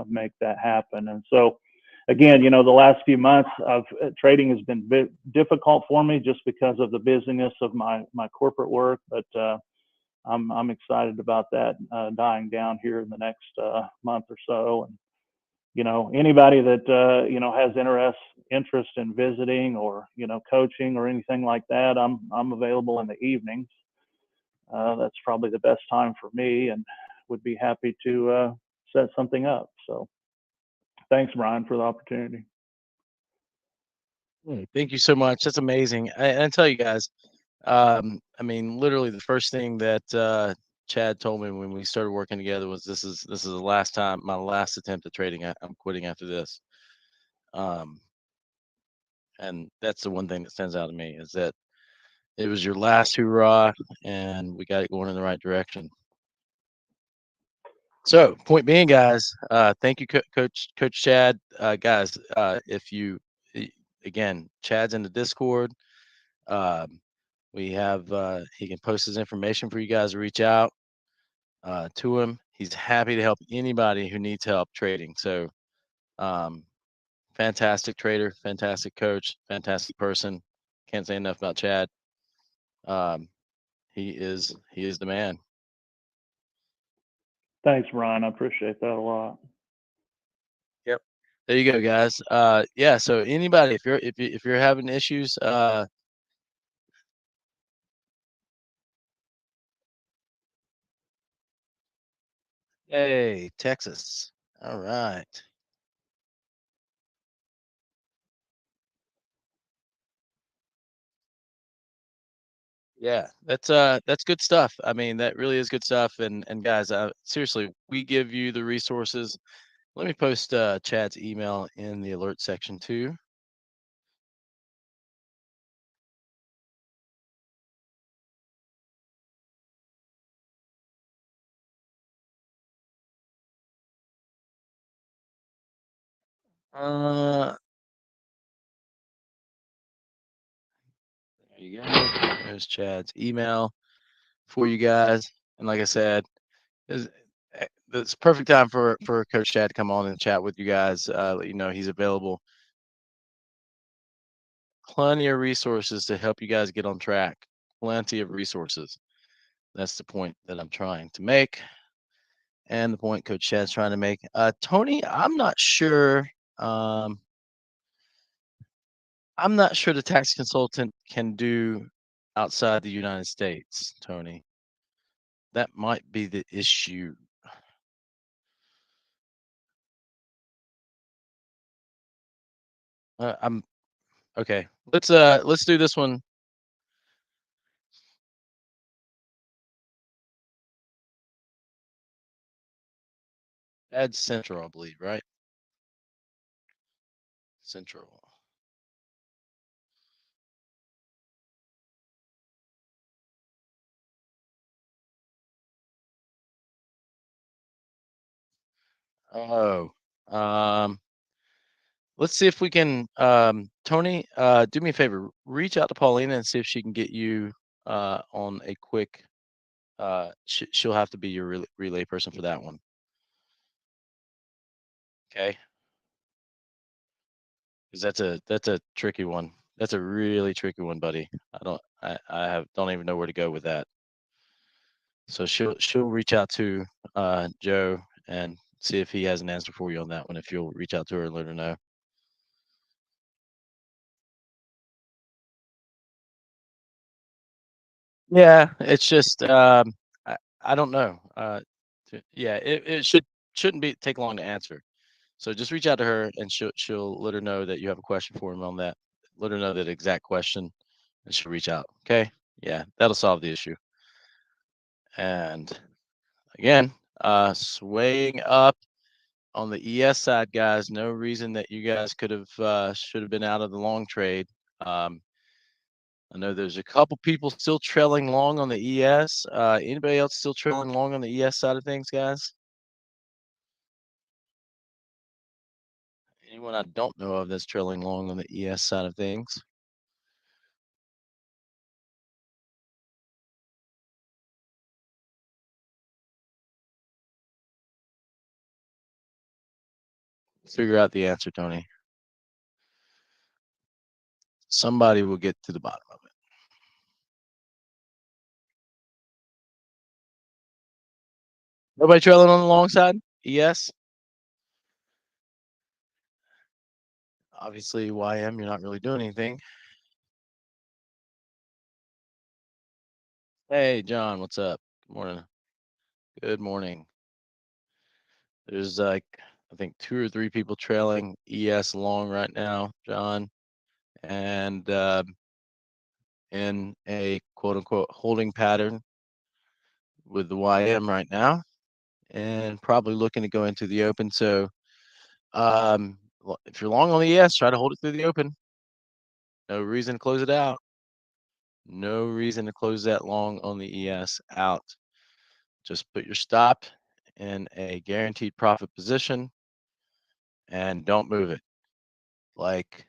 make that happen. And so, again, the last few months of trading has been difficult for me just because of the busyness of my corporate work. But I'm excited about that dying down here in the next month or so. And anybody that has interest in visiting or coaching or anything like that, I'm available in the evenings. That's probably the best time for me, and would be happy to set something up. So thanks, Brian, for the opportunity. Thank you so much. That's amazing. I tell you guys, I mean, literally the first thing that Chad told me when we started working together was this is the last time, my last attempt at trading. I'm quitting after this. Um, and that's the one thing that stands out to me is that it was your last hoorah, and we got it going in the right direction. So, point being, guys, thank you, Coach Chad. Guys, if you again, Chad's in the Discord. Um, we have he can post his information for you guys to reach out to him. He's happy to help anybody who needs help trading. So, um, fantastic trader, fantastic coach, fantastic person. Can't say enough about Chad. Um, he is the man. Thanks, Brian. I appreciate that a lot. Yep. There you go, guys. Yeah. So anybody, if you're having issues, hey, Texas. All right. Yeah, that's good stuff. I mean, that really is good stuff. And guys, seriously, we give you the resources. Let me post Chad's email in the alert section too. Uh, there you go. There's Chad's email for you guys. And like I said, it's, it's perfect time for Coach Chad to come on and chat with you guys. Let you know he's available. Plenty of resources to help you guys get on track. Plenty of resources. That's the point that I'm trying to make, and the point Coach Chad's trying to make. Tony, Um, I'm not sure the tax consultant can do outside the United States, Tony. That might be the issue. I'm okay. Let's do this one. Add Central, I believe, right? Central. Oh, um, let's see if we can. Tony, do me a favor. Reach out to Paulina and see if she can get you on a quick. She'll have to be your relay person for that one. Okay, because that's a tricky one. That's a really tricky one, buddy. I don't even know where to go with that. So she'll reach out to Joe and see if he has an answer for you on that one. If you'll reach out to her and let her know. Yeah, it's just I don't know. Yeah, it shouldn't be take long to answer. So just reach out to her and she'll let her know that you have a question for him on that. Let her know that exact question and she'll reach out. Okay. Yeah, that'll solve the issue. And again, swaying up on the ES side, guys, no reason that you guys could have should have been out of the long trade. Um, I know there's a couple people still trailing long on the ES. Anybody else still trailing long on the ES side of things, guys? Anyone I don't know of that's trailing long on the ES side of things? Figure out the answer, Tony. Somebody will get to the bottom of it. Nobody trailing on the long side? Yes. Obviously, YM, you're not really doing anything. Hey, John, what's up? Good morning. Good morning. There's like, I think 2 or 3 people trailing ES long right now, John, and in a quote unquote holding pattern with the YM right now, and probably looking to go into the open. So if you're long on the ES, try to hold it through the open. No reason to close it out. No reason to close that long on the ES out. Just put your stop in a guaranteed profit position and don't move it. Like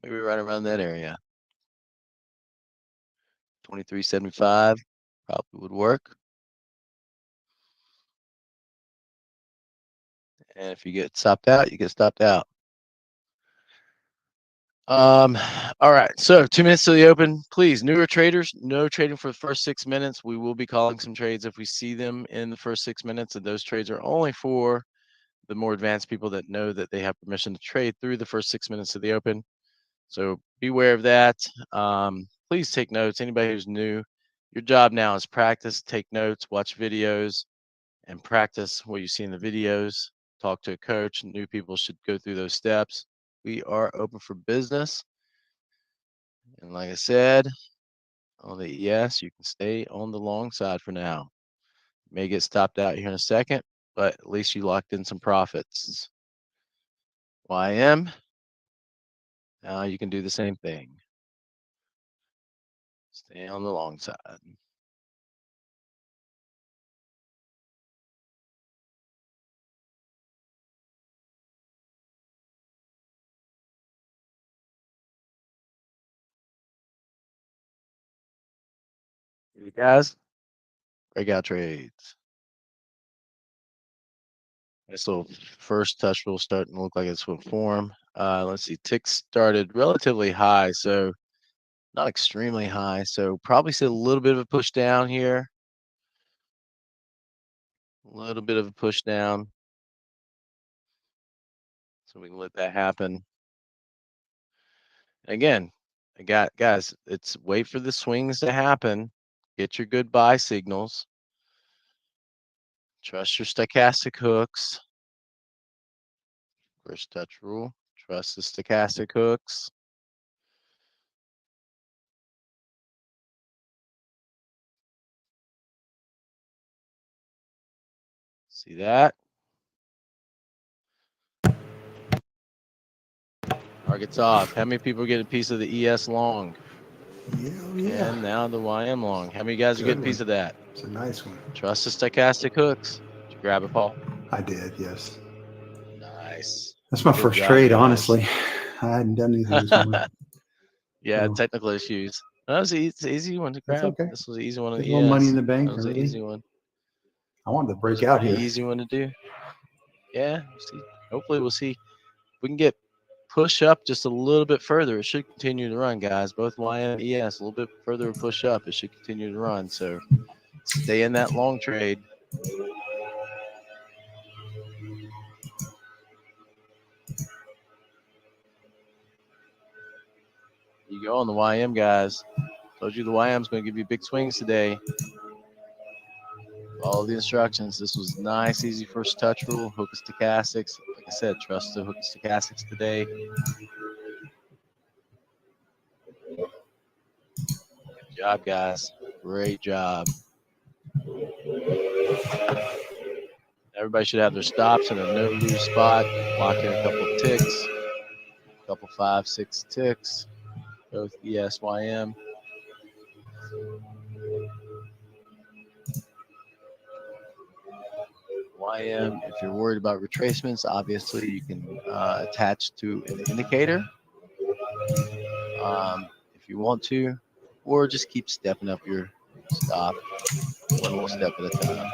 maybe right around that area. 23.75 probably would work. And if you get stopped out, you get stopped out. All right, so 2 minutes to the open. Please, newer traders, no trading for the first 6 minutes. We will be calling some trades if we see them in the first 6 minutes, and those trades are only for the more advanced people that know that they have permission to trade through the first 6 minutes of the open. So beware of that. Please take notes. Anybody who's new, your job now is practice, take notes, watch videos, and practice what you see in the videos. Talk to a coach. New people should go through those steps. We are open for business. And like I said, on the ES, you can stay on the long side for now. May get stopped out here in a second, but at least you locked in some profits. YM, now you can do the same thing. Stay on the long side. You guys, breakout trades. This little first touch rule starting to look like it's going to form. Let's see, ticks started relatively high, so not extremely high. So probably see a little bit of a push down here. A little bit of a push down. So we can let that happen. Again, guys, it's wait for the swings to happen. Get your good buy signals. Trust your stochastic hooks. First touch rule. Trust the stochastic hooks. See that? Targets off. How many people get a piece of the ES long? Yeah. And now the YM long. How many guys get a piece of that? It's a nice one. Trust the stochastic hooks. Did you grab it, Paul? I did, yes. Nice. That's my Good first job, trade, guys. honestly. I hadn't done anything this morning. Yeah, So, technical issues. That was an easy one to that's grab. okay. This was an easy one. Get a little money in the bank That was an early. easy one. I wanted to It break was a out pretty here. easy one to do. Yeah, see. Hopefully we'll see. We can get push up just a little bit further. It should continue to run, guys. Both YM and ES, a little bit further push up. It should continue to run. So stay in that long trade. You go on the YM, guys. Told you the YM is going to give you big swings today. Follow the instructions. This was nice, easy first touch rule. Hook of stochastics. Like I said, trust the hook of stochastics today. Good job, guys. Great job. Everybody should have their stops in a no lose spot. Lock in a couple of ticks. A couple 5, 6 ticks. Both ES, YM. YM, if you're worried about retracements, obviously you can attach to an indicator if you want to, or just keep stepping up your stop one little step at a time.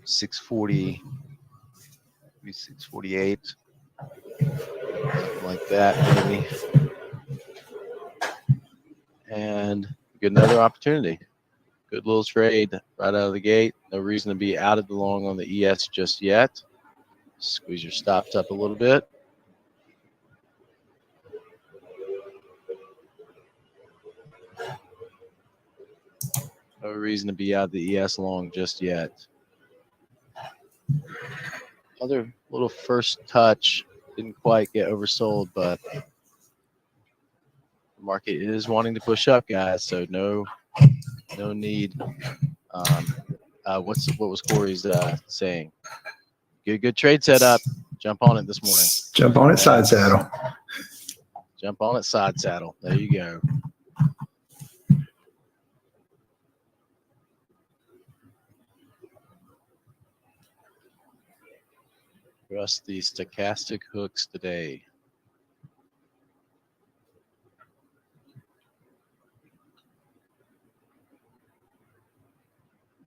640, maybe 648, something like that, maybe. And get another opportunity. Good little trade right out of the gate. No reason to be out of the long on the ES just yet. Squeeze your stops up a little bit. No reason to be out of the ES long just yet. Another little first touch. Didn't quite get oversold, but the market is wanting to push up, guys. So no need. What was Corey's saying? Good trade setup. Jump on it this morning. Jump on it, side saddle. Jump on it, side saddle. There you go. Trust the stochastic hooks today.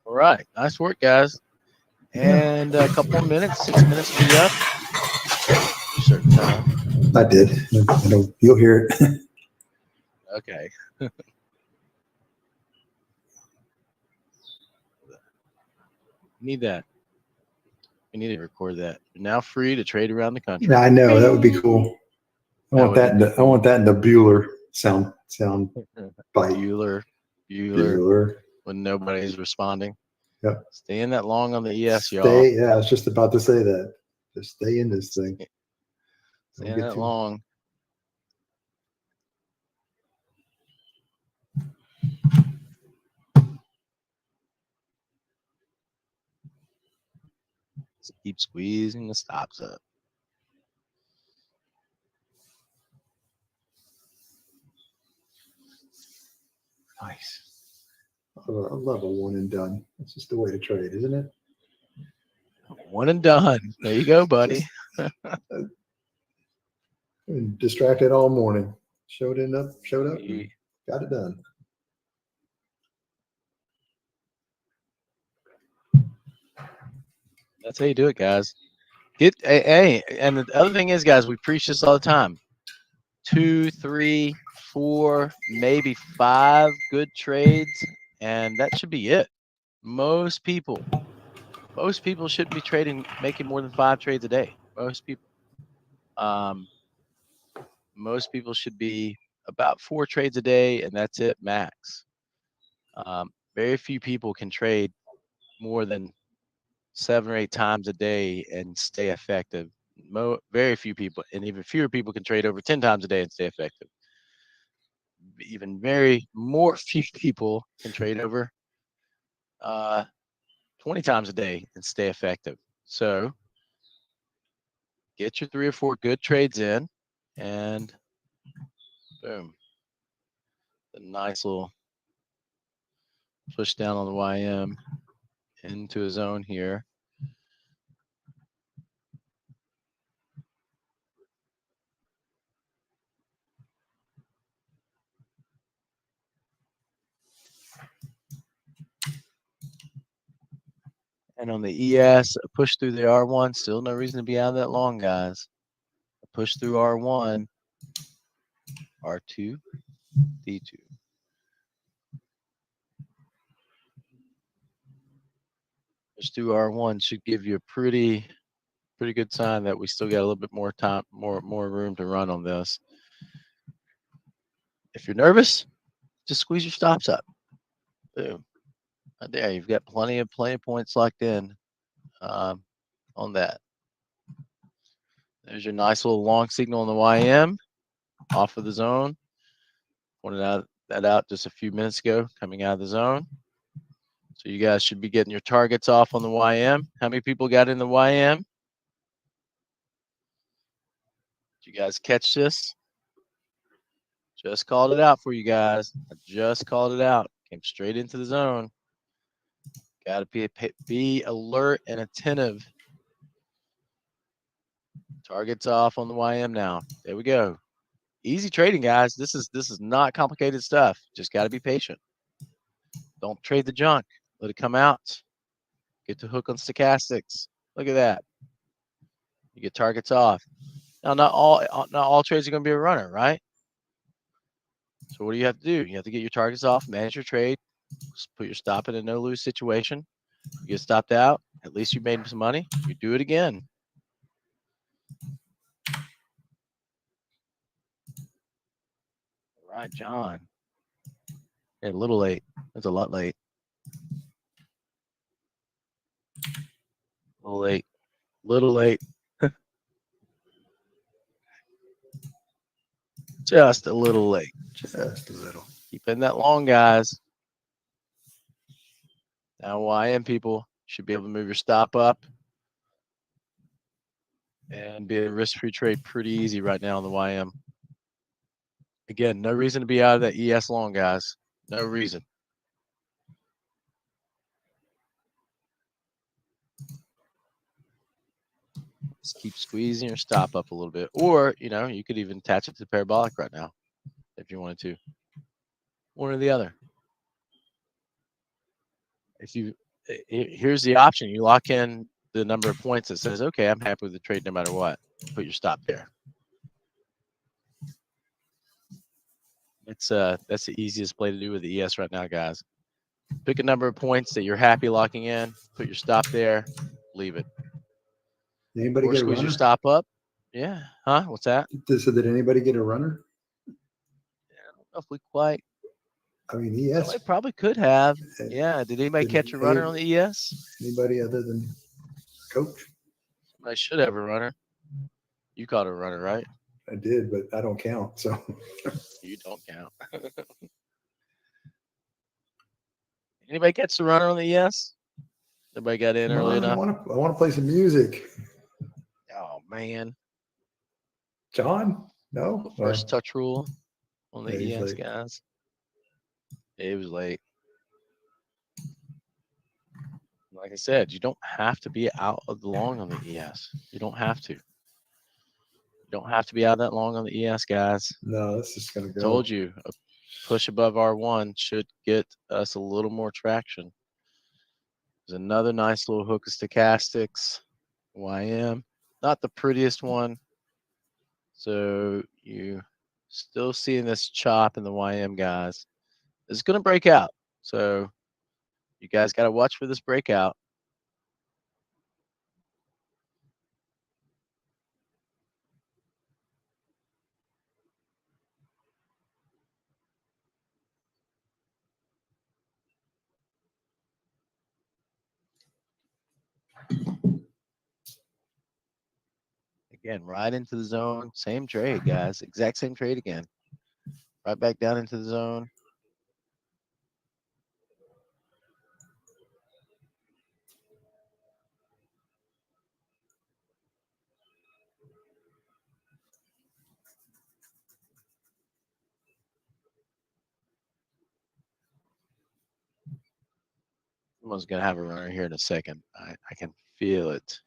All right. Nice work, guys. And a couple more minutes, 6 minutes to be up. Certain time. I did. You'll hear it. Okay. Need that. We need to record that. You're now free to trade around the country. Yeah, I know. That would be cool. I want that in the Bueller sound bite. Bueller. When nobody's responding. Yep. Stay in that long on the ES, y'all. Yeah, I was just about to say that. Just stay in this thing. Stay in that long. Just keep squeezing the stops up. Nice. I love a one and done. That's just the way to trade, isn't it? One and done. There you go, buddy. Been distracted all morning. Showed up, got it done. That's how you do it, guys. Hey, and the other thing is, guys, we preach this all the time. 2, 3, 4, maybe 5 good trades, and that should be it. Most people shouldn't be making more than 5 trades a day. Most people should be about 4 trades a day, and that's it, max. Very few people can trade more than 7 or 8 times a day and stay effective. Very few people, and even fewer people can trade over 10 times a day and stay effective. Even few people can trade over 20 times a day and stay effective. So get your 3 or 4 good trades in, and boom, a nice little push down on the YM into a zone here. And on the ES, a push through the R1. Still no reason to be out of that long, guys. A push through R1, R2, D2. Push through R1 should give you a pretty good sign that we still got a little bit more time, more room to run on this. If you're nervous, just squeeze your stops up. Boom. Right there, you've got plenty of points locked in on that. There's your nice little long signal on the YM off of the zone. Pointed that out just a few minutes ago, coming out of the zone. So you guys should be getting your targets off on the YM. How many people got in the YM? Did you guys catch this? Just called it out for you guys. I just called it out. Came straight into the zone. Got to be alert and attentive. Targets off on the YM now. There we go. Easy trading, guys. This is not complicated stuff. Just got to be patient. Don't trade the junk. Let it come out. Get to hook on stochastics. Look at that. You get targets off. Now, not all trades are going to be a runner, right? So what do you have to do? You have to get your targets off, manage your trade, put your stop in a no-lose situation. You get stopped out. At least you made some money. You do it again. All right, John. Yeah, a little late. That's a lot late. A little late. Little late. Just a little late. Just a little. Keep in that long, guys. Now, YM people should be able to move your stop up and be a risk-free trade pretty easy right now on the YM. Again, no reason to be out of that ES long, guys. No reason. Just keep squeezing your stop up a little bit. Or, you could even attach it to the parabolic right now if you wanted to. One or the other. Here's the option. You lock in the number of points that says, okay, I'm happy with the trade no matter what. Put your stop there. That's the easiest play to do with the ES right now, guys. Pick a number of points that you're happy locking in. Put your stop there. Leave it. Anybody Or get a squeeze runner? your stop up. Yeah. Huh? What's that? So did anybody get a runner? I don't know if we quite. I mean, ES. Somebody probably could have. Uh, Yeah. Did anybody did catch a runner on the ES? Anybody other than Coach? I should have a runner. You caught a runner, right? I did, but I don't count. So You don't count. Anybody catch the runner on the ES? Everybody got in early I enough? want to play some music. Oh, man. John? No? First touch rule on the Yeah, he's ES, late. guys. It was late. Like I said, you don't have to be out of the long on the ES. You don't have to. You don't have to be out that long on the ES, guys. No, that's just going to go. Told you, a push above R1 should get us a little more traction. There's another nice little hook of stochastics. YM. Not the prettiest one. So you still seeing this chop in the YM, guys. It's going to break out. So you guys got to watch for this breakout. Again, right into the zone. Same trade, guys. Exact same trade again. Right back down into the zone. Someone's going to have a runner here in a second. I can feel it.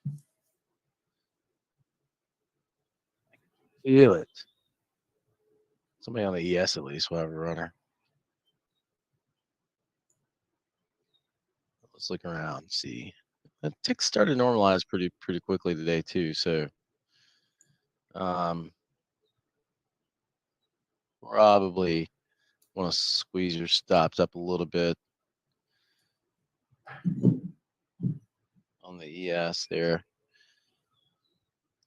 Feel it. Somebody on the ES at least will have a runner. Let's look around, see. The ticks started to normalize pretty quickly today too. So probably want to squeeze your stops up a little bit on the ES there.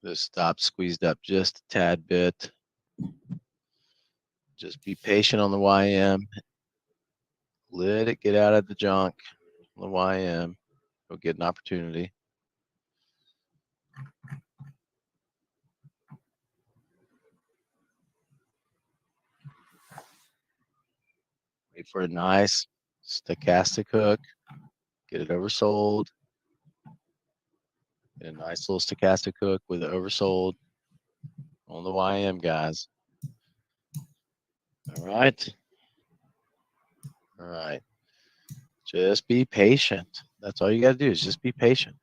The stop squeezed up just a tad bit. Just be patient on the YM. Let it get out of the junk on the YM. You'll get an opportunity. Wait for a nice stochastic hook. Get it oversold. Get a nice little stochastic hook with it oversold on the YM, guys. All right. All right. Just be patient. That's all you got to do is just be patient.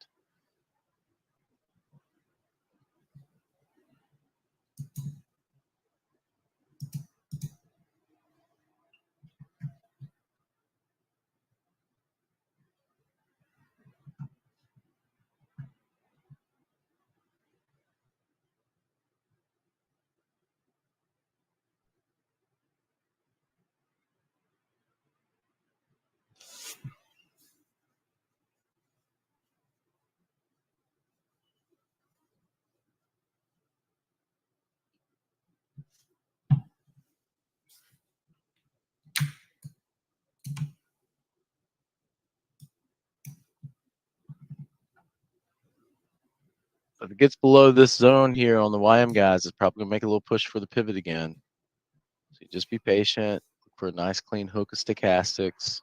If it gets below this zone here on the YM guys, it's probably gonna make a little push for the pivot again. So you just be patient. Look for a nice clean hook of stochastics.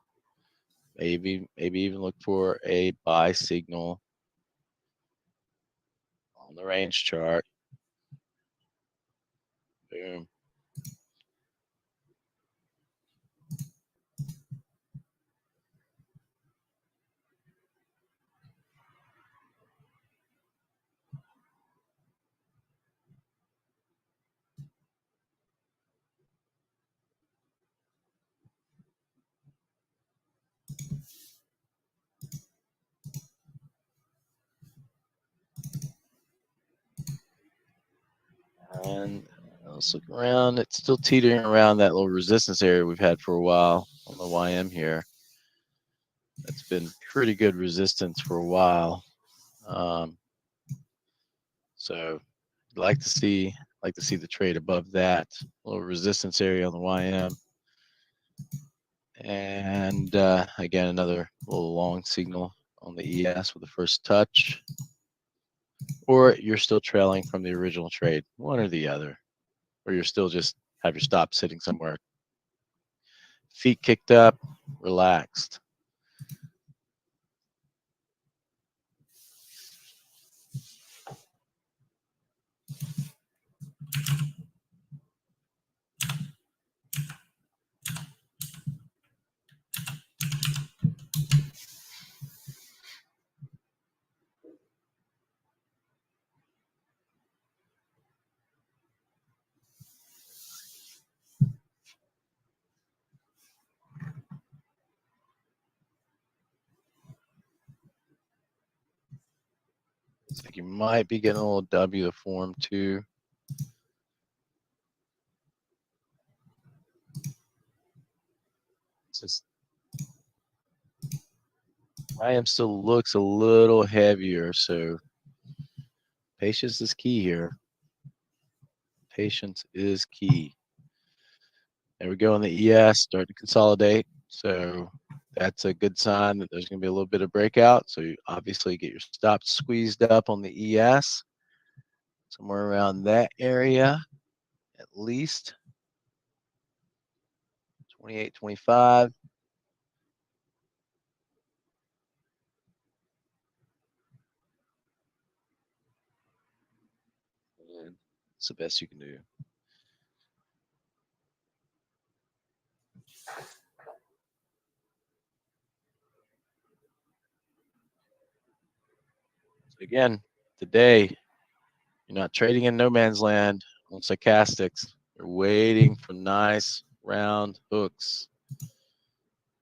Maybe even look for a buy signal on the range chart. Boom. And let's look around. It's still teetering around that little resistance area we've had for a while on the YM here. That's been pretty good resistance for a while. So like to see the trade above that little resistance area on the YM. And again, another little long signal on the ES with the first touch. Or you're still trailing from the original trade, one or the other. Or you're still just have your stop sitting somewhere. Feet kicked up, relaxed. Looks like you might be getting a little W to form too. It's just IM still looks a little heavier, so patience is key here. Patience is key. There we go on the ES, starting to consolidate. So that's a good sign that there's going to be a little bit of breakout. So you obviously get your stops squeezed up on the ES, somewhere around that area, at least 28, 25. And it's the best you can do. So again, today, you're not trading in no man's land on stochastics. You're waiting for nice round hooks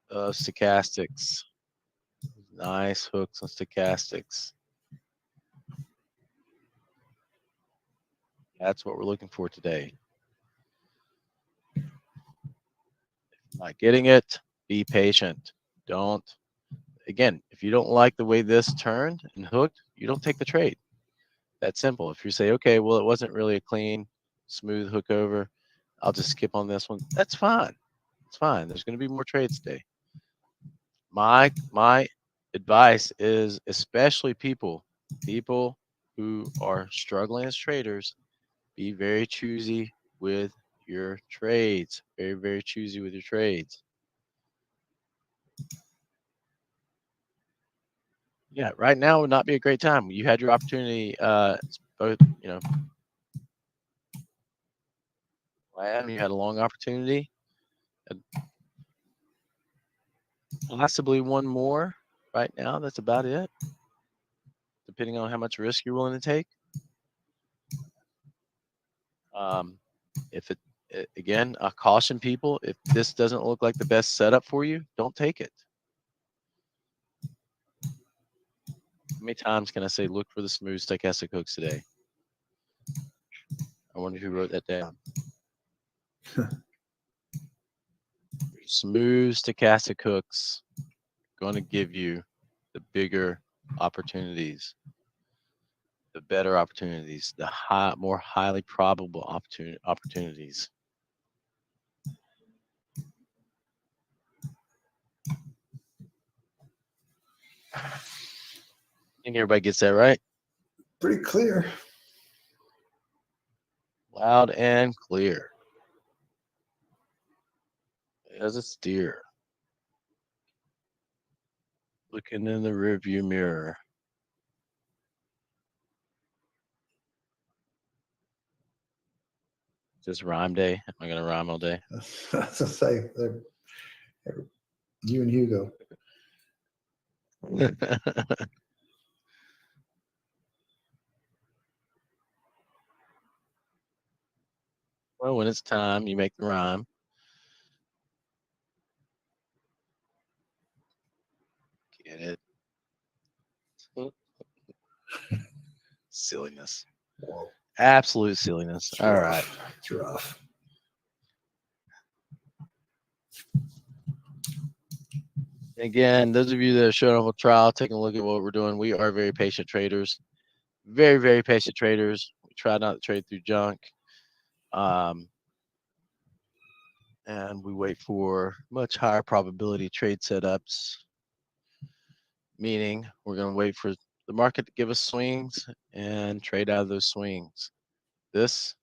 of stochastics. Nice hooks on stochastics. That's what we're looking for today. If you're not getting it, be patient. Don't. Again, if you don't like the way this turned and hooked, you don't take the trade. That's simple. If you say, okay, well, it wasn't really a clean, smooth hook over, I'll just skip on this one. That's fine. It's fine. There's going to be more trades today. My advice is, especially people who are struggling as traders, be very choosy with your trades. Very, very choosy with your trades. Yeah, right now would not be a great time. You had your opportunity. It's both, you had a long opportunity. Possibly one more right now. That's about it, depending on how much risk you're willing to take. If it, again, I caution people, if this doesn't look like the best setup for you, don't take it. How many times can I say, look for the smooth stochastic hooks today? I wonder who wrote that down. Smooth stochastic hooks going to give you the bigger opportunities, the better opportunities, the more highly probable opportunities. I think everybody gets that right. pretty clear. Loud and clear. As a steer. Looking in the rearview mirror. Just rhyme day. Am I gonna rhyme all day? That's to say, you and Hugo. Well, when it's time, you make the rhyme. Get it? Silliness. Whoa, Absolute silliness. it's All rough. right. It's rough. Again, those of you that are showing up with trial, taking a look at what we're doing, we are very patient traders. Very, very patient traders. We try not to trade through junk. And we wait for much higher probability trade setups, meaning we're going to wait for the market to give us swings and trade out of those swings. This,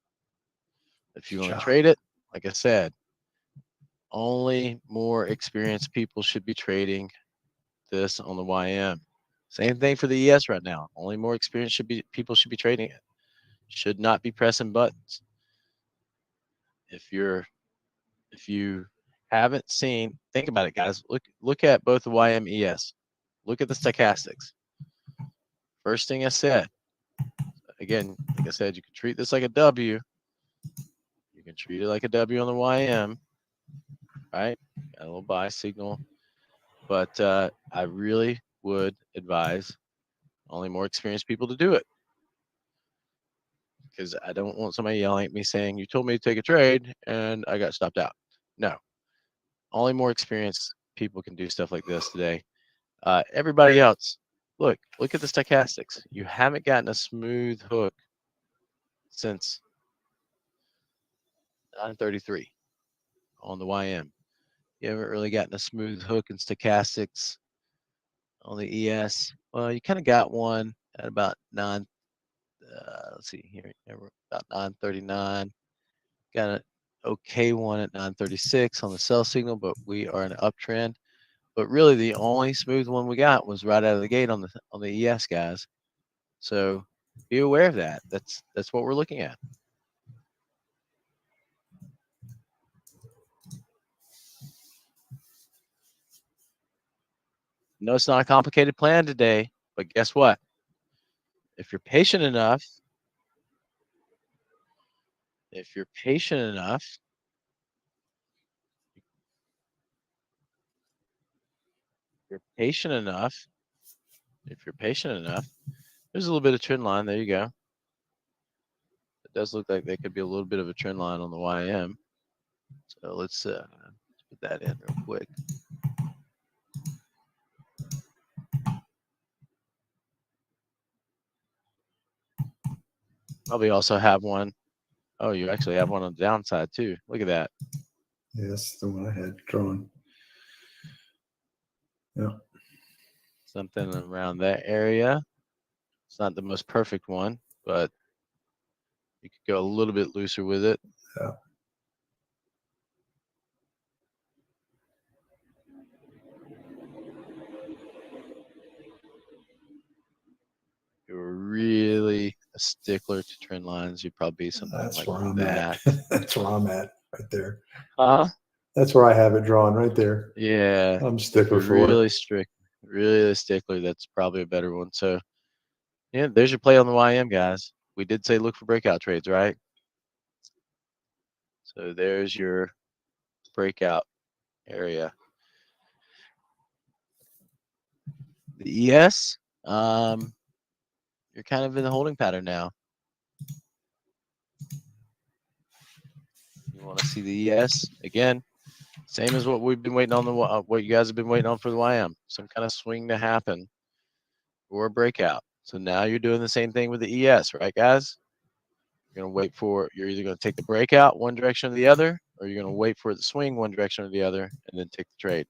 if you want to trade it, like I said, only more experienced people should be trading this on the YM. Same thing for the ES right now. Only more experienced people should be trading it. Should not be pressing buttons. If you haven't seen, think about it, guys. Look at both the YM ES. Look at the stochastics. First thing I said, again, like I said, you can treat this like a W. You can treat it like a W on the YM, right? Got a little buy signal. But I really would advise only more experienced people to do it. Because I don't want somebody yelling at me saying, you told me to take a trade and I got stopped out. No. Only more experienced people can do stuff like this today. Everybody else, look at the stochastics. You haven't gotten a smooth hook since 933 on the YM. You haven't really gotten a smooth hook in stochastics on the ES. Well, you kind of got one at about let's see here, about 939. Got an okay one at 936 on the sell signal, but we are in an uptrend. But really, the only smooth one we got was right out of the gate on the ES, guys. So be aware of that. That's what we're looking at. No, it's not a complicated plan today, but guess what? If you're patient enough, if you're patient enough, there's a little bit of trend line. There you go. It does look like there could be a little bit of a trend line on the YM. So let's put that in real quick. Probably also have one. Oh, you actually have one on the downside too. Look at that. Yeah, that's the one I had drawn. Yeah. Something around that area. It's not the most perfect one, but you could go a little bit looser with it. Yeah. If you were really a stickler to trend lines, you'd probably be something That's like where I'm that. at. That's where I'm at right there. Huh? That's where I have it drawn right there. Yeah. I'm stickler for really it. strict, really a stickler. That's probably a better one. So, yeah, there's your play on the YM, guys. We did say look for breakout trades, right? So there's your breakout area. The ES, you're kind of in the holding pattern now. You want to see the ES again? Same as what we've been waiting on what you guys have been waiting on for the YM. Some kind of swing to happen or a breakout. So now you're doing the same thing with the ES, right, guys? You're you're either going to take the breakout one direction or the other, or you're going to wait for it to swing one direction or the other and then take the trade.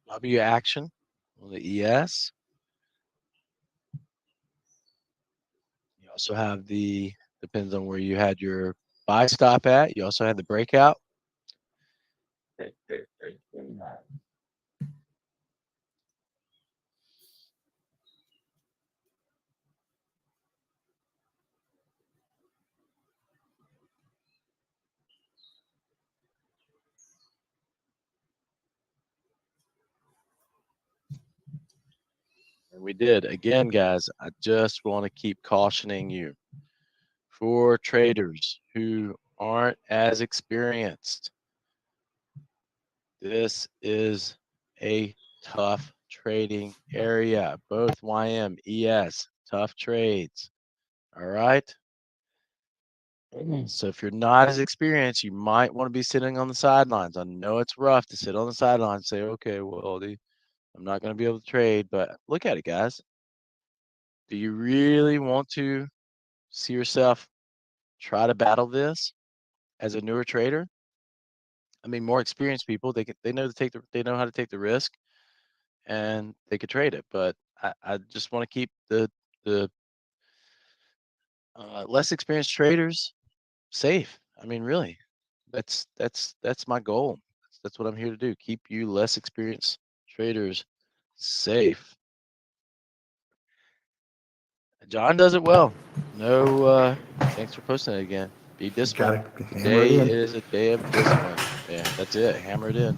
W action on the ES. You also have the, depends on where you had your buy stop at. You also had the breakout. And we did. Again, guys, I just want to keep cautioning you. For traders who aren't as experienced, this is a tough trading area. Both YM, ES, tough trades. All right. So if you're not as experienced, you might want to be sitting on the sidelines. I know it's rough to sit on the sidelines and say, okay, well, I'm not going to be able to trade, but look at it, guys. Do you really want to see yourself try to battle this as a newer trader? I mean, more experienced people, they know they know how to take the risk, and they could trade it. But I just want to keep the less experienced traders safe. I mean, really, that's my goal. That's what I'm here to do. Keep you less experienced traders safe. John does it well. No, thanks for posting it again. Be disciplined. Hammer it Today in. is a day of discipline. Yeah, that's it. Hammer it in.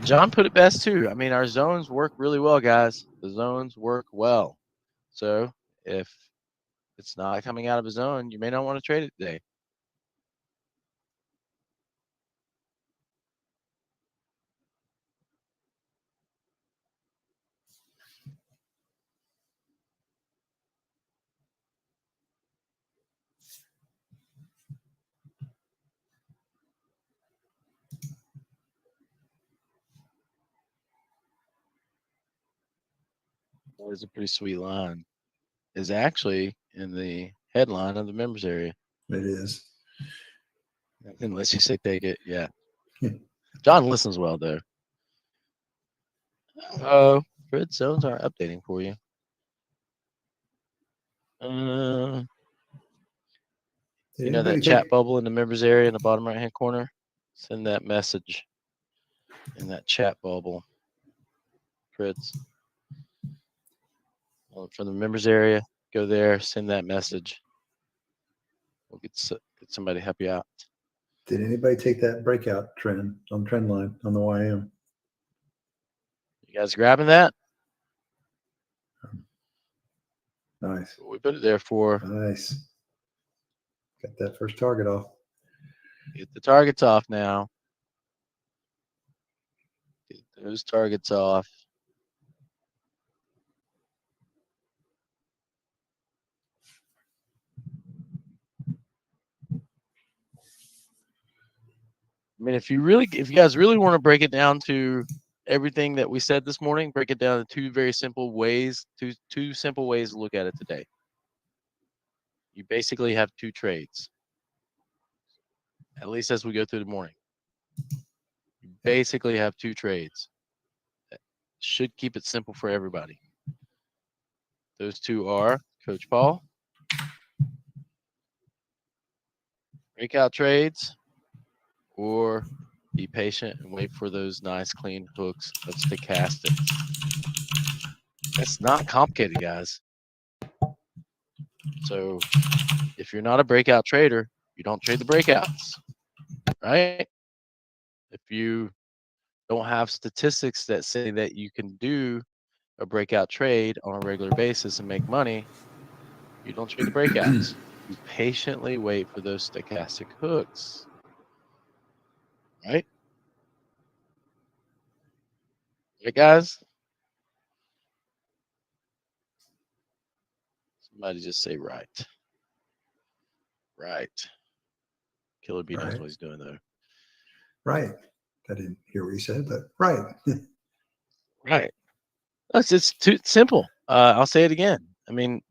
John put it best too. I mean, our zones work really well, guys. The zones work well. So if it's not coming out of a zone, you may not want to trade it today. That is a pretty sweet line. Is actually in the headline of the members area. It is. Unless you say take it, yeah. John listens well though. Oh, Fred zones aren't updating for you. You know that chat bubble in the members area in the bottom right hand corner? Send that message in that chat bubble. Fritz. From the members area, go there, send that message. We'll get somebody to help you out. Did anybody take that breakout trend on trend line on the YM? You guys grabbing that? Nice. We put it there for. Nice. Got that first target off. Get the targets off now. Get those targets off. I mean, if you guys really want to break it down to everything that we said this morning, break it down to two very simple ways, two simple ways to look at it today. You basically have two trades, at least as we go through the morning. You basically have two trades. That should keep it simple for everybody. Those two are Coach Paul, breakout trades, or be patient and wait for those nice clean hooks of stochastics. It's not complicated, guys. So if you're not a breakout trader, you don't trade the breakouts, right? If you don't have statistics that say that you can do a breakout trade on a regular basis and make money, you don't trade the breakouts. You patiently wait for those stochastic hooks, right? Right, guys? Somebody just say right. Right. Killer B knows Right. what he's doing though. Right. I didn't hear what you said, but right. Right. That's just too simple. I'll say it again. I mean,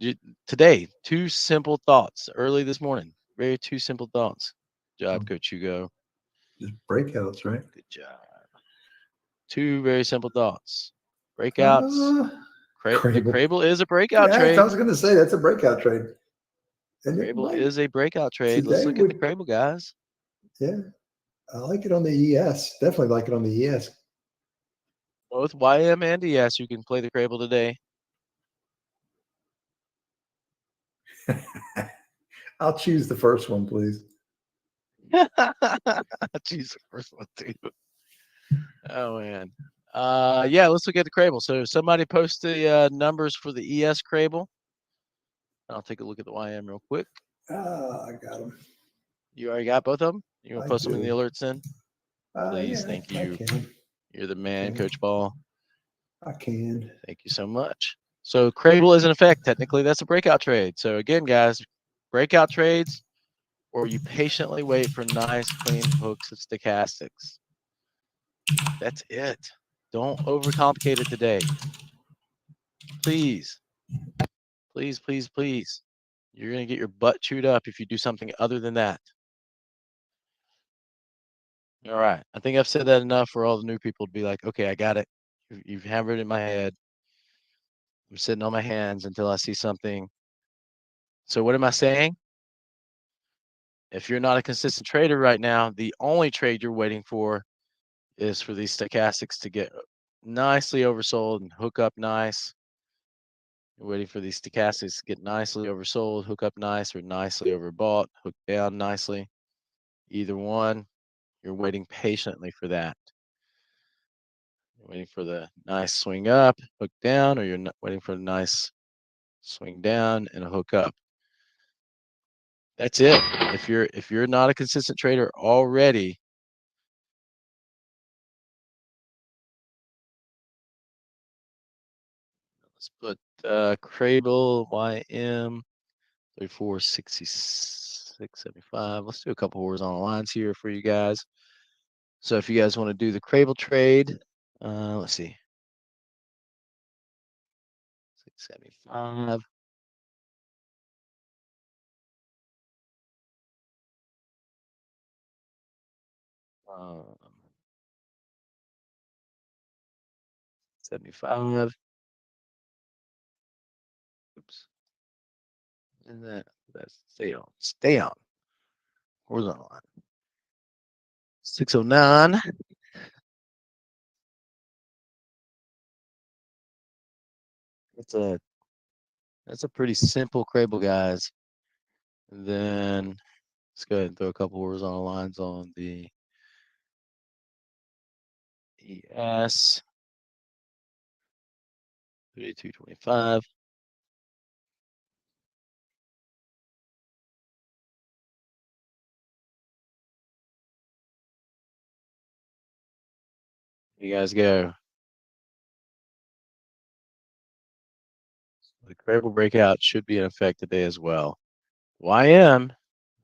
today, two simple thoughts early this morning. Very two simple thoughts. Good job, Coach Hugo. Just breakouts, right? Good job. Two very simple thoughts. Breakouts. The Crable. Crable is a breakout Yeah, trade. I was going to say that's a breakout trade. And it Crable might- is a breakout trade. Let's today look at the would- Crable, guys. Yeah, I like it on the ES. Definitely like it on the ES. Both YM and ES, you can play the Crable today. I'll choose the first one, please. Jeez, the first one too. Oh man. Yeah, let's look at the Crable. So somebody post the numbers for the ES Crable. I'll take a look at the YM real quick. I got them. You already got both of them? You want I to post them in the do. alerts then? Please, Yeah, thank I you. can. You're the man, Okay. Coach Ball. I can. Thank you so much. So Crable is in effect. Technically, that's a breakout trade. So again, guys, breakout trades, or you patiently wait for nice, clean hooks and stochastics. That's it. Don't overcomplicate it today. Please. Please, please, please. You're going to get your butt chewed up if you do something other than that. All right. I think I've said that enough for all the new people to be like, okay, I got it. You've hammered it in my head. I'm sitting on my hands until I see something. So what am I saying? If you're not a consistent trader right now, the only trade you're waiting for is for these stochastics to get nicely oversold and hook up nice. You're waiting for these stochastics to get nicely oversold, hook up nice, or nicely overbought, hook down nicely. Either one, you're waiting patiently for that. You're waiting for the nice swing up, hook down, or you're waiting for the nice swing down and a hook up. That's it. If you're not a consistent trader already, let's put Crable YM 3466.75. Let's do a couple horizontal lines here for you guys. So if you guys want to do the Crable trade, let's see. 675. Um, 75. Oops. And that's stay on. Horizontal line. 609. That's a pretty simple Crable, guys. And then let's go ahead and throw a couple horizontal lines on the ES. 3225. You guys go. The Crable breakout should be in effect today as well. YM,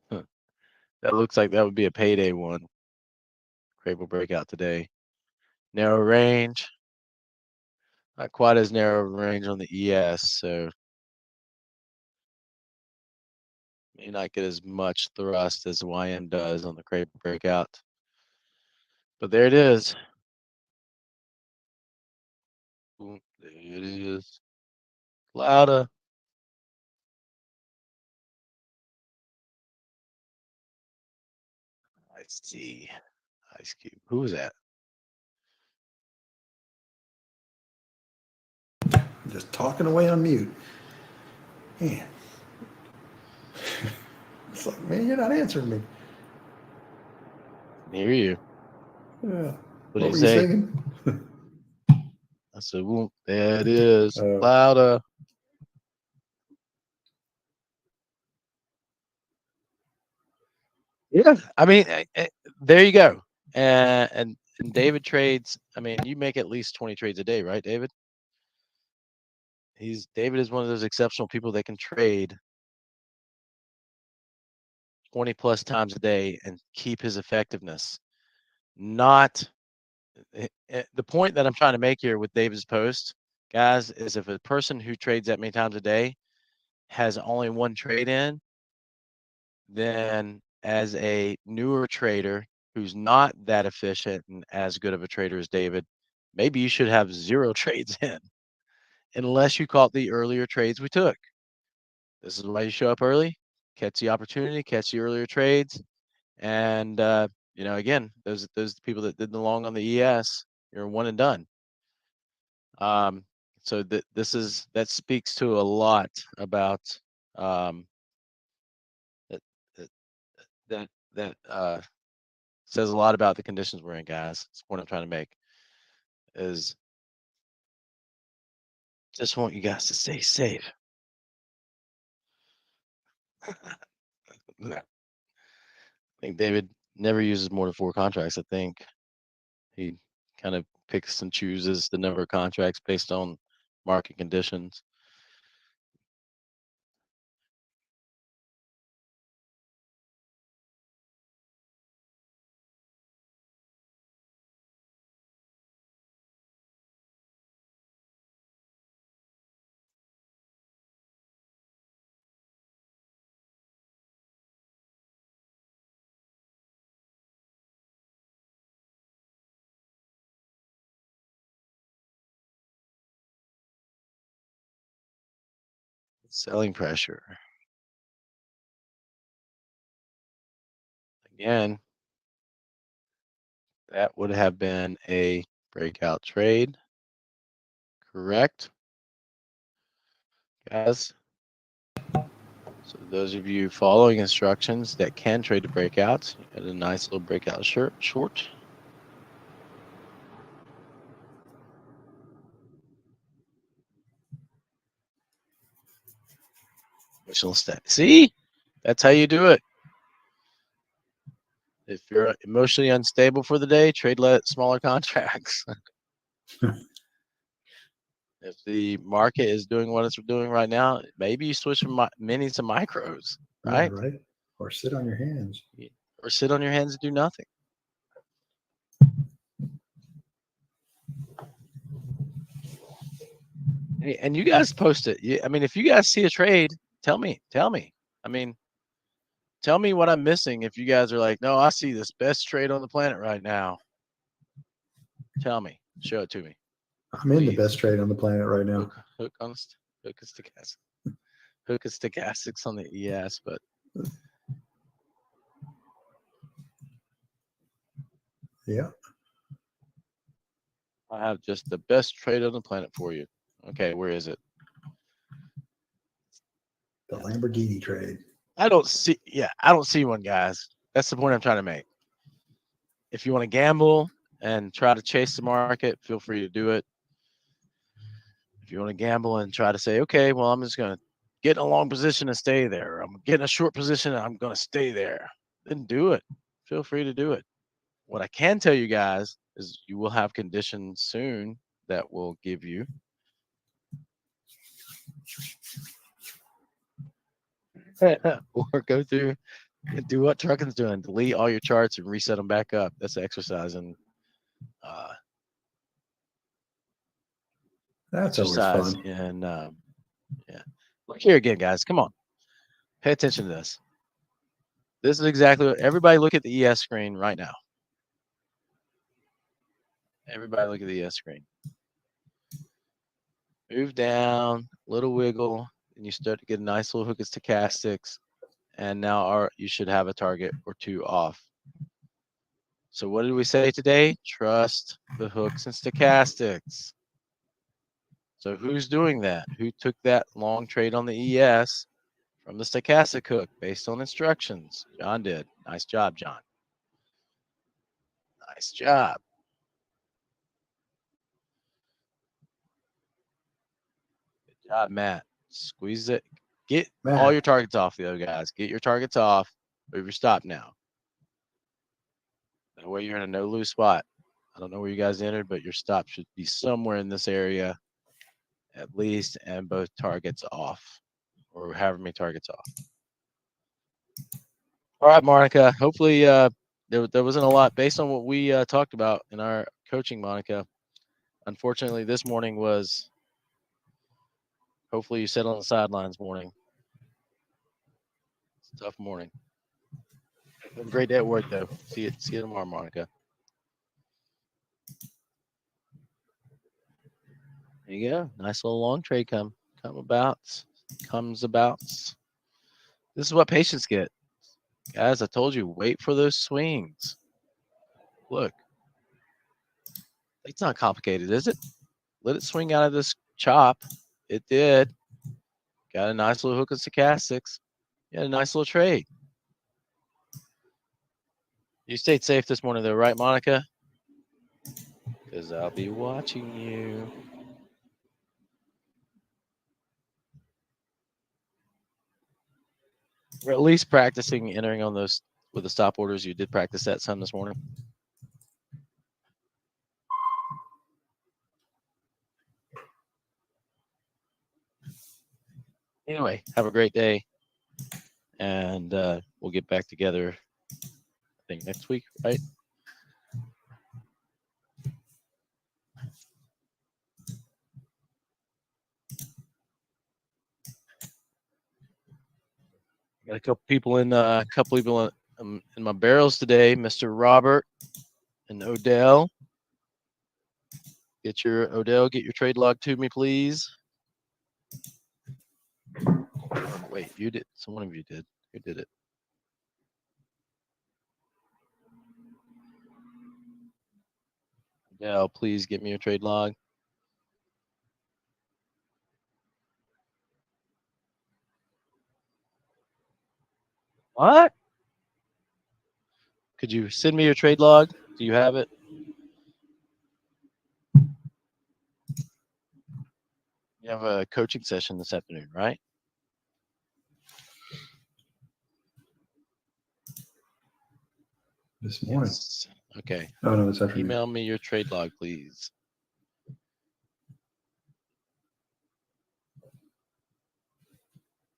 that looks like that would be a payday one. Crable breakout today. Narrow range. Not quite as narrow range on the ES, so may not get as much thrust as YM does on the Crable breakout. But there it is. Boom, there it is. Louder. I see. Ice Cube. Who was that? Just talking away on mute. Man. It's like, man, you're not answering me. I hear you. Yeah. What What do you were you say? singing? I said, "Whoop, there it is. Oh. Louder." Yeah, I mean, there you go. And David trades. I mean, you make at least 20 trades a day, right, David? David is one of those exceptional people that can trade 20 plus times a day and keep his effectiveness. Not the point that I'm trying to make here with David's post, guys, is if a person who trades that many times a day has only one trade in, then as a newer trader who's not that efficient and as good of a trader as David, maybe you should have 0 trades in unless you caught the earlier trades we took. This is why you show up early, catch the opportunity, catch the earlier trades. And, again, those people that did the long on the ES, you're one and done. So that speaks to a lot about that says a lot about the conditions we're in, guys. That's what I'm trying to make is just want you guys to stay safe. I think David never uses more than 4 contracts. I think he kind of picks and chooses the number of contracts based on market conditions. Selling pressure. Again, that would have been a breakout trade, correct, guys? So those of you following instructions that can trade the breakouts, you got a nice little breakout short. See, that's how you do it. If you're emotionally unstable for the day, trade smaller contracts. If the market is doing what it's doing right now, maybe you switch from minis to micros, right? Yeah, right. Or sit on your hands. Or sit on your hands and do nothing. Hey, and you guys post it. If you guys see a trade, tell me. Tell me what I'm missing. If you guys are like, no, I see this best trade on the planet right now. Tell me. Show it to me. I'm in the best trade on the planet right now. Hook and stochastics. Hook and stochastics on the ES, but yeah. I have just the best trade on the planet for you. Okay, where is it? The Lamborghini trade. I don't see one, guys. That's the point I'm trying to make. If you want to gamble and try to chase the market, feel free to do it. If you want to gamble and try to say, okay, well, I'm just going to get in a long position and stay there. I'm getting a short position and I'm going to stay there. Then do it. Feel free to do it. What I can tell you guys is you will have conditions soon that will give you or go through and do what Trucking's doing, delete all your charts and reset them back up. That's the exercise. And that's always fun. And yeah, look here again, guys. Come on, pay attention to this. This is exactly what everybody look at the ES screen right now. Everybody look at the ES screen. Move down, little wiggle, and you start to get a nice little hook of stochastics. And now you should have a target or 2 off. So what did we say today? Trust the hooks and stochastics. So who's doing that? Who took that long trade on the ES from the stochastic hook based on instructions? John did. Nice job, John. Nice job. Good job, Matt. Squeeze it. Get all your targets off, though, guys. Get your targets off. Move your stop now. That way you're in a no-lose spot. I don't know where you guys entered, but your stop should be somewhere in this area at least, and both targets off, or however many targets off. All right, Monica. Hopefully there wasn't a lot based on what we talked about in our coaching, Monica. Unfortunately, this morning was, hopefully you sat on the sidelines morning. It's a tough morning. Have a great day at work, though. See you tomorrow, Monica. There you go. Nice little long trade comes about. This is what patients get. Guys, I told you, wait for those swings. Look. It's not complicated, is it? Let it swing out of this chop. It did. Got a nice little hook and stochastics. You had a nice little trade. You stayed safe this morning though, right, Monica? Because I'll be watching you. We're at least practicing entering on those with the stop orders. You did practice that some this morning. Anyway, have a great day. And we'll get back together, I think, next week, right? Got a couple people in my barrels today. Mr. Robert and Odell. Get your trade log to me, please. Wait, you did. One of you did. Who did it? Odell, please get me your trade log. What? Could you send me your trade log? Do you have it? You have a coaching session this afternoon, right? This morning. Yes. Okay. Oh, no, this afternoon. Email me your trade log, please.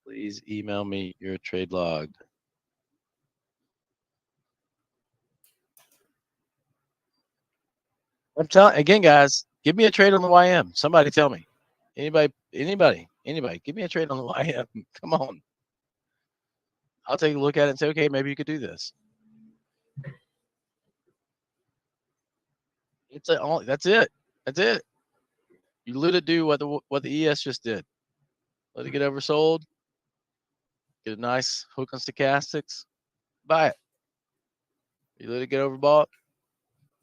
Please email me your trade log. I'm telling again, guys, give me a trade on the YM. Somebody tell me. Anybody, give me a trade on the YM. Come on. I'll take a look at it and say, okay, maybe you could do this. That's it. That's it. You let it do what the ES just did. Let it get oversold. Get a nice hook on stochastics. Buy it. You let it get overbought.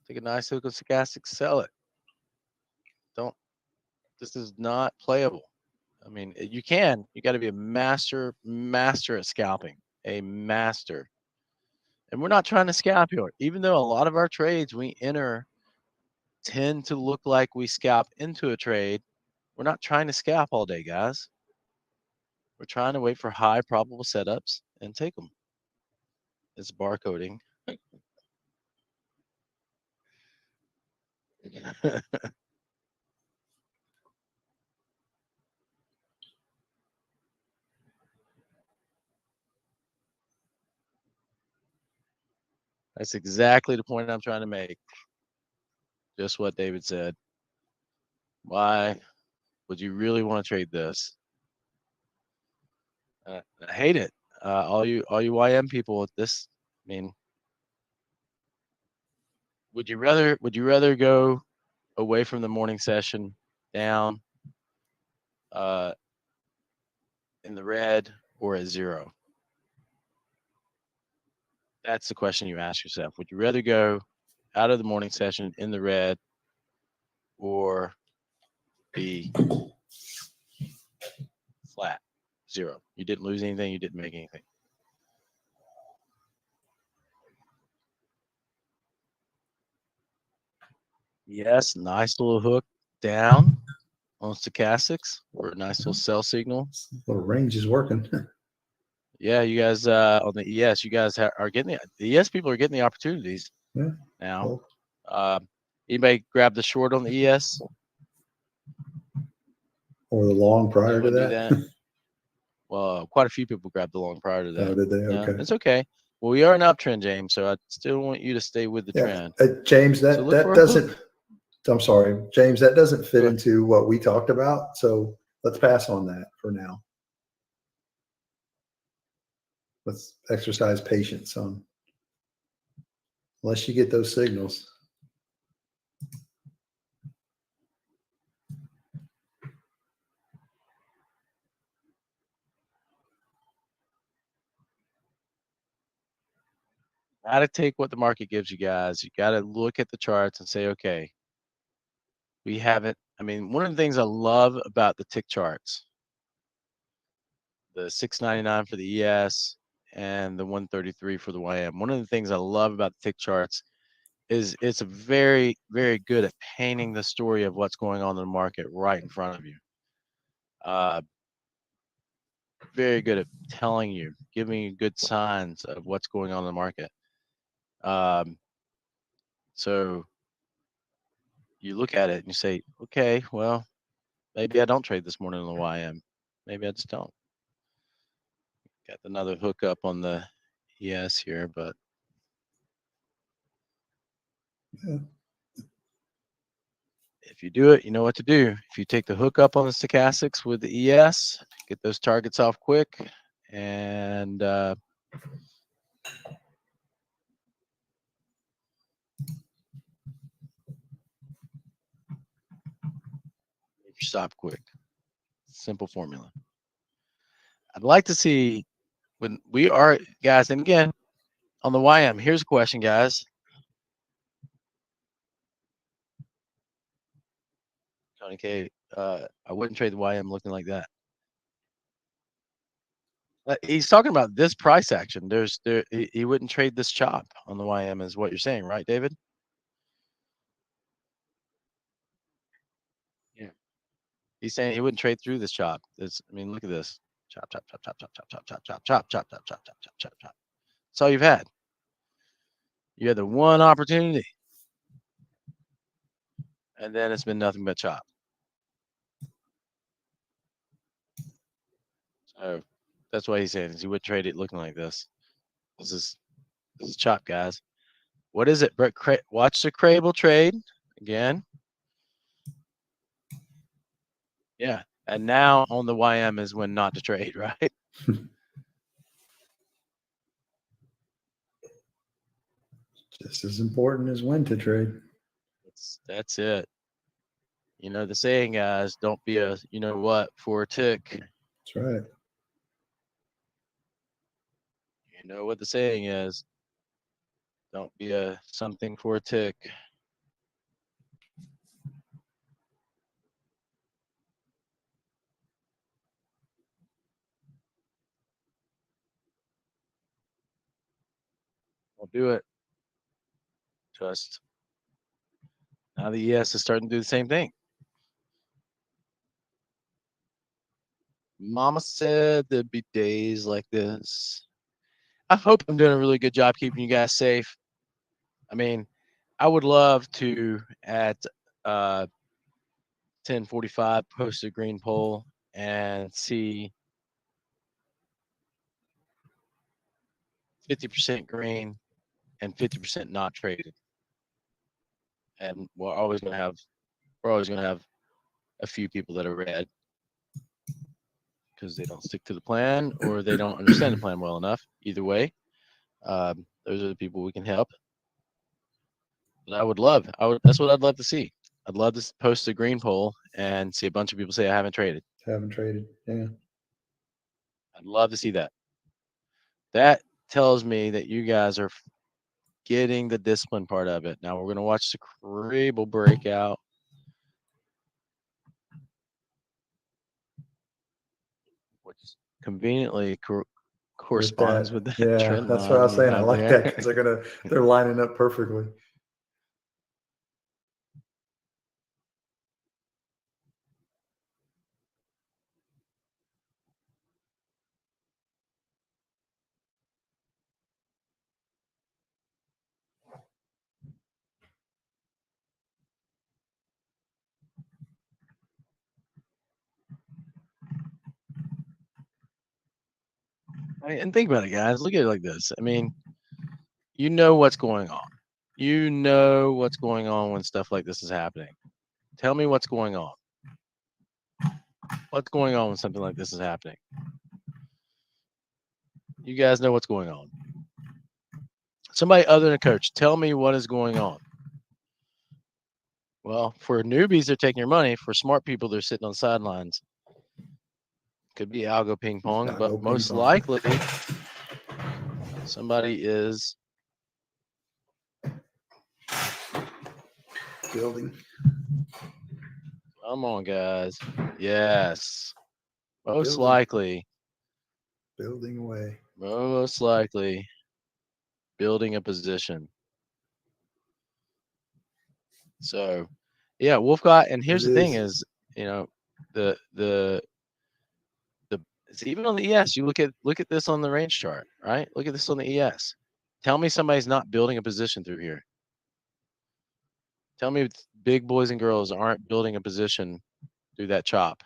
Take a nice hook on stochastics. Sell it. This is not playable. I mean, you got to be a master at scalping. A master. And we're not trying to scalp here. Even though a lot of our trades we enter tend to look like we scalp into a trade, we're not trying to scalp all day, guys. We're trying to wait for high probable setups and take them. It's barcoding. That's exactly the point I'm trying to make. Just what David said. Why would you really want to trade this? I hate it. All you YM people with this. I mean, would you rather go away from the morning session down in the red or at zero? That's the question you ask yourself. Would you rather go out of the morning session in the red or be flat, zero? You didn't lose anything. You didn't make anything. Yes, nice little hook down on stochastics or a nice little sell signal. Little range is working. Yeah, you guys on the ES, you guys are getting the ES people are getting the opportunities now. Anybody grab the short on the ES? Or the long prior to that? Well, quite a few people grabbed the long prior to that. Oh, did they? Yeah, Okay. it's okay. Well, we are an uptrend, James, so I still want you to stay with the trend. James, that doesn't. I'm sorry, James, that doesn't fit into what we talked about. So let's pass on that for now. Let's exercise patience on, unless you get those signals. Got to take what the market gives you guys. You got to look at the charts and say, okay, we haven't. I mean, one of the things I love about the tick charts, the 699 for the ES and the 133 for the YM. One of the things I love about the tick charts is it's very, very good at painting the story of what's going on in the market right in front of you. Very good at telling you, giving you good signs of what's going on in the market. So you look at it and you say, okay, well, maybe I don't trade this morning on the YM. Maybe I just don't. Got another hookup on the ES here, but Yeah. if you do it, you know what to do. If you take the hookup on the stochastics with the ES, get those targets off quick, and stop quick. Simple formula. I'd like to see when we are, guys, and again, on the YM, here's a question, guys. Tony K, I wouldn't trade the YM looking like that. He's talking about this price action. He wouldn't trade this chop on the YM, is what you're saying, right, David? Yeah. He's saying he wouldn't trade through this chop. I mean, look at this. Chop, chop, chop, chop, chop, chop, chop, chop, chop, chop, chop, chop, chop, chop, chop, chop, chop. That's all you've had. You had the one opportunity, and then it's been nothing but chop. So that's why he's saying is he would trade it looking like this. This is chop, guys. What is it? Watch the Crable trade again. Yeah, and now on the YM is when not to trade, right? Just as important as when to trade. That's it. You know the saying, guys, don't be a you know what for a tick. That's right. You know what the saying is. Don't be a something for a tick. Don't do it. Just now the ES is starting to do the same thing. Mama said there'd be days like this. I hope I'm doing a really good job keeping you guys safe. I mean, I would love to at 10:45 post a green poll and see 50% green and 50% not traded. And we're always gonna have a few people that are red because they don't stick to the plan or they don't understand the plan well enough. Either way, those are the people we can help. But that's what I'd love to see. I'd love to post a green poll and see a bunch of people say I haven't traded. Haven't traded. Yeah. I'd love to see that. That tells me that you guys are getting the discipline part of it. Now we're going to watch the Crable breakout. Which conveniently corresponds with that trend that's line what I was we saying. I have like there. that because they're lining up perfectly. And think about it, guys. Look at it like this. I mean, you know what's going on. You know what's going on when stuff like this is happening. Tell me what's going on. What's going on when something like this is happening? You guys know what's going on. Somebody other than a coach, tell me what is going on. Well, for newbies, they're taking your money. For smart people, they're sitting on the sidelines. Could be algo ping pong, but most likely somebody is Building. Come on, guys. Yes. Most Building. likely. Building away. Most likely. Building a position. So, yeah, Wolfcott. And here's It the thing: is. is the it's even on the ES. You look at this on the range chart, right? Look at this on the ES. Tell me somebody's not building a position through here. Tell me big boys and girls aren't building a position through that chop,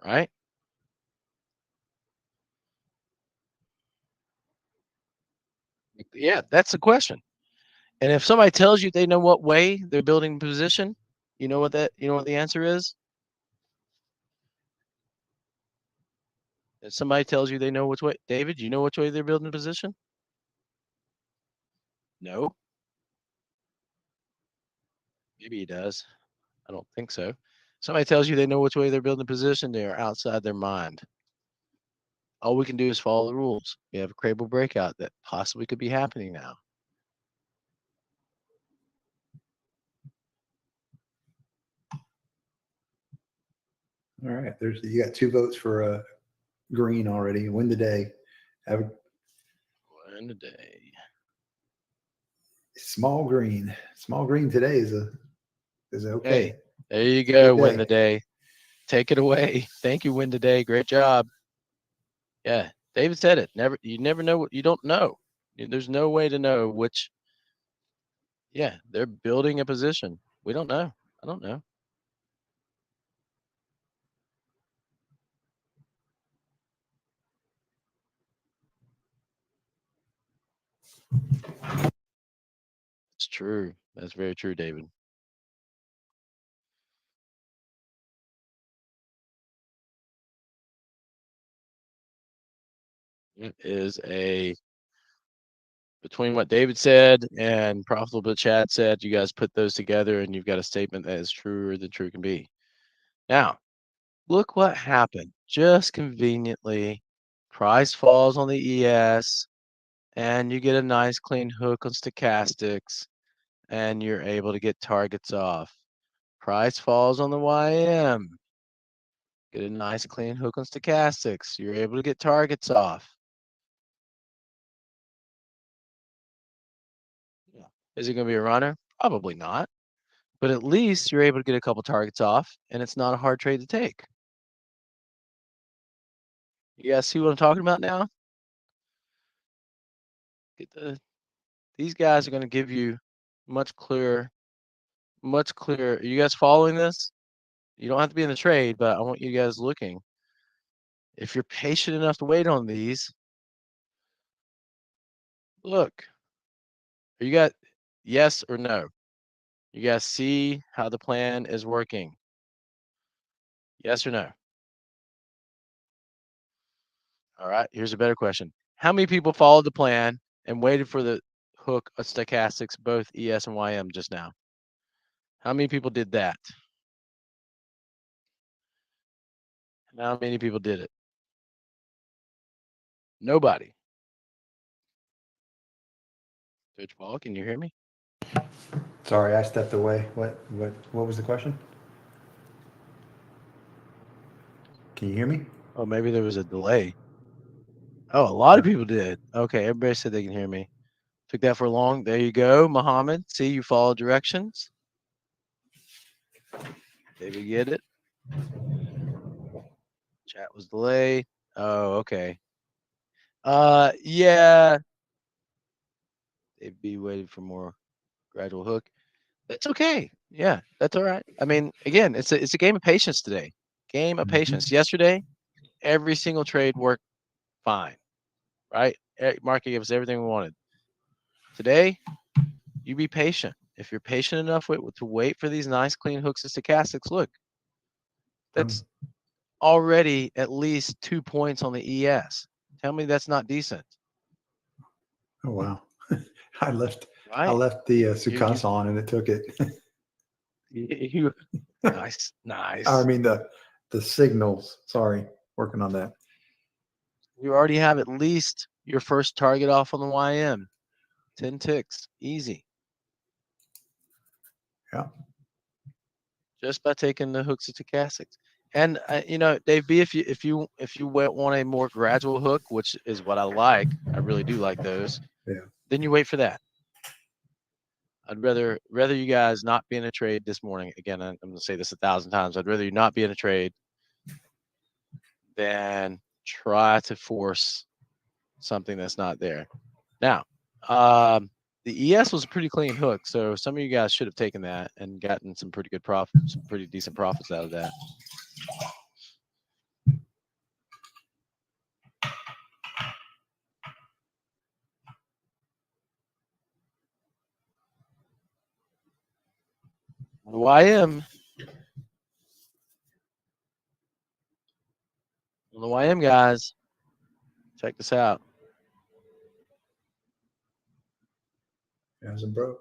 right? Yeah, that's the question. And if somebody tells you they know what way they're building position, you know what the answer is? If somebody tells you they know which way, David, you know which way they're building position? No. Maybe he does. I don't think so. Somebody tells you they know which way they're building position, they are outside their mind. All we can do is follow the rules. We have a Crable breakout that possibly could be happening now. All right. You got 2 votes for green already. Win the day. Have a Win the day. small green. Small green today is okay. Hey, there you go. Good Win the day. day. Take it away. Thank you. Win the day. Great job. Yeah, David said it. You never know what you don't know. There's no way to know which. Yeah, they're building a position. We don't know. I don't know. It's true. That's very true, David. It is between what David said and Profitable Chad said, you guys put those together and you've got a statement that is truer than true can be. Now, look what happened. Just conveniently, price falls on the ES and you get a nice clean hook on stochastics and you're able to get targets off. Price falls on the YM. Get a nice clean hook on stochastics. You're able to get targets off. Is it going to be a runner? Probably not. But at least you're able to get a couple targets off and it's not a hard trade to take. You guys see what I'm talking about now? These guys are going to give you much clearer. Are you guys following this? You don't have to be in the trade, but I want you guys looking. If you're patient enough to wait on these, look. You got yes or no? You guys see how the plan is working? Yes or no? All right, here's a better question. How many people followed the plan and waited for the hook of stochastics, both ES and YM just now? How many people did that? How many people did it? Nobody. Coach Paul, can you hear me? Sorry, I stepped away. What was the question? Can you hear me? Oh, maybe there was a delay. Oh, a lot of people did. Okay, everybody said they can hear me. Took that for long. There you go, Muhammad. See, you follow directions. Did we get it? Chat was delayed. Oh, okay. Yeah. They'd be waiting for more gradual hook. That's okay. Yeah, that's all right. I mean, again, it's a game of patience today. Game of patience. Yesterday, every single trade worked fine, right? Market gave us everything we wanted. Today, you be patient. If you're patient enough to wait for these nice clean hooks and stochastics, look, that's already at least 2 points on the ES. Tell me that's not decent. Oh wow! I left Right? the Sukas on and it took it. Nice. I mean the signals. Sorry, working on that. You already have at least your first target off on the YM. 10 ticks. Easy. Yeah. Just by taking the hooks and stochastics. And Dave B, if you want a more gradual hook, which is what I like, I really do like those. Yeah. Then you wait for that. I'd rather you guys not be in a trade this morning. Again, I'm going to say this 1,000 times. I'd rather you not be in a trade than try to force something that's not there. Now, the ES was a pretty clean hook, so some of you guys should have taken that and gotten some pretty good profits, some pretty decent profits out of that. YM. On the YM, guys, check this out. It hasn't broke.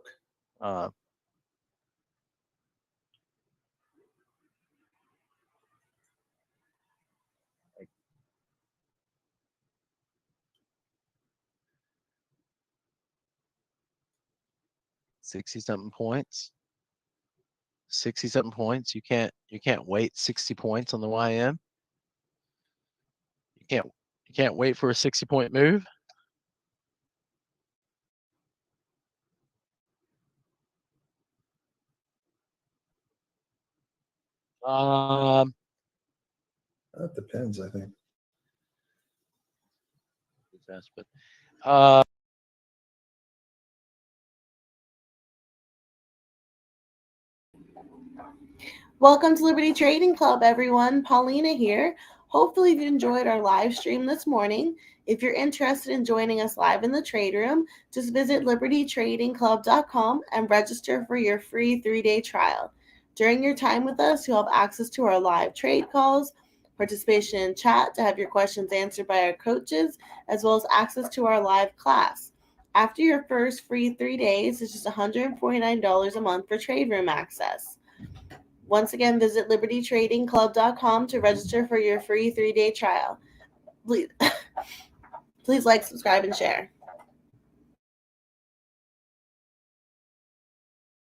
60-something points. 60-something points. You can't wait 60 points on the YM. You can't wait for a 60-point move. That depends, I think. But welcome to Liberty Trading Club, everyone. Paulina here. Hopefully you enjoyed our live stream this morning. If you're interested in joining us live in the trade room, just visit libertytradingclub.com and register for your free 3-day trial. During your time with us, you'll have access to our live trade calls, participation in chat to have your questions answered by our coaches, as well as access to our live class. After your first free 3 days, it's just $149 a month for trade room access. Once again, visit libertytradingclub.com to register for your free 3-day trial. Please like, subscribe, and share.